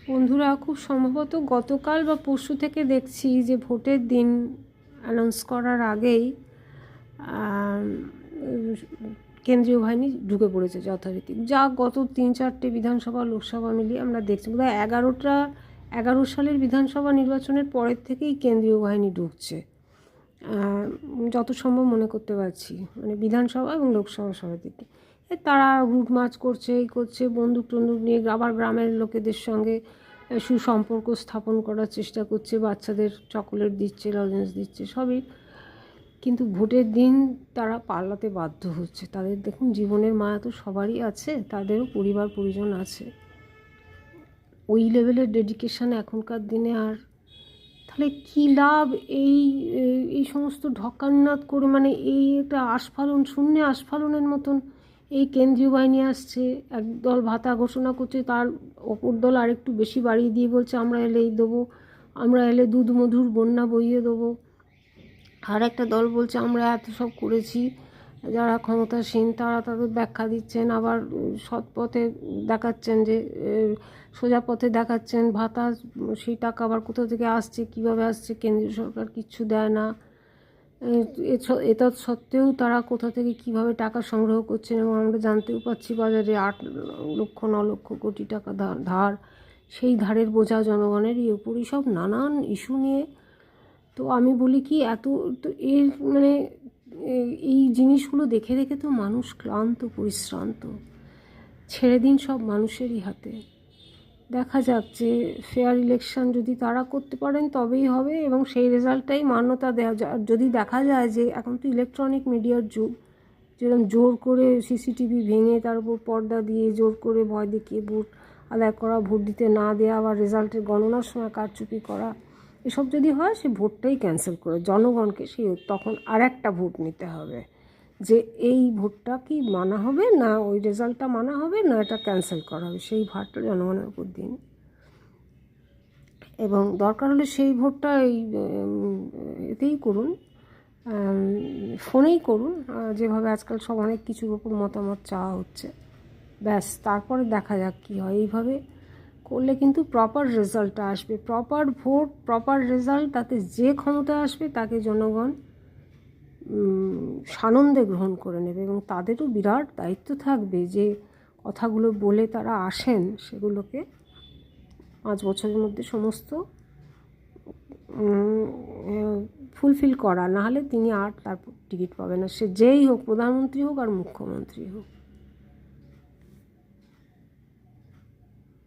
বন্ধুরা, খুব সম্ভবত গতকাল বা পরশু থেকে দেখছি যে ভোটের দিন অ্যানাউন্স করার আগেই কেন্দ্রীয় বাহিনী ঢুকে পড়েছে যথারীতি, যা গত 3-4টে বিধানসভা লোকসভা মিলিয়ে আমরা দেখছি। বোধহয় 11 সালের বিধানসভা নির্বাচনের পরের থেকেই কেন্দ্রীয় বাহিনী ঢুকছে, যত সম্ভব মনে করতে পারছি, মানে বিধানসভা এবং লোকসভা সভা থেকে। তারা রুট মার্চ করছে, এই করছে, বন্দুক টন্দুক নিয়ে আবার গ্রামের লোকেদের সঙ্গে সুসম্পর্ক স্থাপন করার চেষ্টা করছে, বাচ্চাদের চকোলেট দিচ্ছে, লজেন্স দিচ্ছে, সবই। কিন্তু ভোটের দিন তারা পাল্লাতে বাধ্য হচ্ছে। তাদের দেখুন, জীবনের মায়া তো সবারই আছে, তাদেরও পরিবার পরিজন আছে। ওই লেভেলের ডেডিকেশান এখনকার দিনে আর তাহলে কী লাভ? এই সমস্ত ঢকান্নাত করে, মানে এই একটা আস্ফালন, শূন্যে আস্ফালনের মতন এই কেন্দ্রীয় বাহিনী আসছে, একদল ভাতা ঘোষণা করছে, তার অপর দল আরেকটু বেশি বাড়িয়ে দিয়ে বলছে আমরা এলেই দেবো, আমরা এলে দুধ মধুর বন্যা বইয়ে দেবো। আর একটা দল বলছে আমরা এত সব করেছি, যারা ক্ষমতাসীন তারা তাদের ব্যাখ্যা দিচ্ছেন, আবার সৎ পথে দেখাচ্ছেন, যে সোজা পথে দেখাচ্ছেন, ভাতা সেই টাকা আবার কোথা থেকে আসছে, কিভাবে আসছে, কেন্দ্রীয় সরকার কিচ্ছু দেয় না। এটা সত্ত্বেও তারা কোথা থেকে কিভাবে টাকা সংগ্রহ করছেন, এবং আমরা জানতেও পাচ্ছি বাজারে 8-9 লক্ষ কোটি টাকা ধার। সেই ধারের বোঝা জনগণেরই উপরই, সব নানান ইস্যু নিয়ে। তো আমি বলি কি, এত তো এর মানে এই জিনিসগুলো দেখে দেখে তো মানুষ ক্লান্ত, পরিশ্রান্ত। ছেড়ে দিন সব মানুষেরই হাতে। দেখা যাক যে ফেয়ার ইলেকশন যদি তারা করতে পারেন তবেই হবে, এবং সেই রেজাল্টটাই মান্যতা দেওয়া যায়। যদি দেখা যায় যে এখন তো ইলেকট্রনিক মিডিয়ার যুগ, যেরকম জোর করে সিসিটিভি ভেঙে তার উপর পর্দা দিয়ে জোর করে ভয় দেখিয়ে ভোট আদায় করা, ভোট দিতে না দেওয়া, আবার রেজাল্টের গণনার সময় কারচুপি করা, এসব যদি হয় সে ভোটটাই ক্যান্সেল করে জনগণকে সেই তখন আর একটা ভোট নিতে হবে, যে এই ভোটটা কি মানা হবে, না ওই রেজাল্টটা মানা হবে, না এটা ক্যান্সেল করা হবে। সেই ভারটা জনগণের উপর দিন, এবং দরকার হলে সেই ভোটটা এতেই করুন, ফোনেই করুন, যেভাবে আজকাল সব অনেক কিছুর উপর মতামত চাওয়া হচ্ছে। ব্যাস, তারপরে দেখা যাক কী হয়। এইভাবে করলে কিন্তু প্রপার রেজাল্টটা আসবে, প্রপার ভোট, প্রপার রেজাল্ট। তাতে যে ক্ষমতা আসবে তাকে জনগণ সানন্দে গ্রহণ করে নেবে, এবং তাদেরও বিরাট দায়িত্ব থাকবে যে কথাগুলো বলে তারা আসেন সেগুলোকে 5 বছরের মধ্যে সমস্ত ফুলফিল করা, নাহলে তিনি আর তার টিকিট পাবে না, সে যেই হোক, প্রধানমন্ত্রী হোক আর মুখ্যমন্ত্রী হোক।